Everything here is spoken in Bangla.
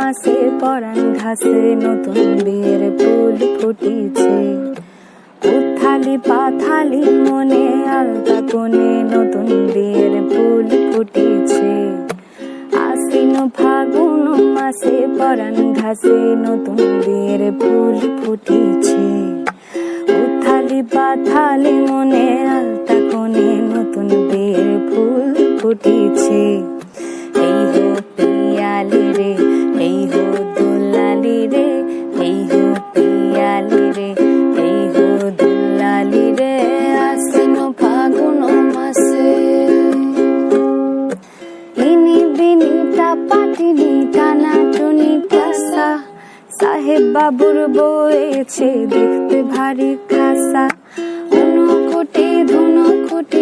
মাসে পরাণ ঘাসে নতুন বিয়ের ফুল ফুটিছে। উথালি পাথালি মনে আলতা কোণে নতুন বিয়ের ফুল ফুটিছে। আশ্বিন ফাগুন মাসে পরাণ ঘাসে নতুন বিয়ের ফুল ফুটিছে। উথালি পাথালি মনে আলতা কোণে নতুন বিয়ের ফুল ফুটিছে। এই হো পিয়ালি রে, এই হো দুলালি রে, এই হো পিয়ালি রে, এই হো দুলালি রে। আশ্বিন ফাগুন মাসে ইনি বিনিতা পাটিনি টানা টুনি ঠাসা। সাহেব বাবুর বয়েছে দেখতে ভারী খাসা।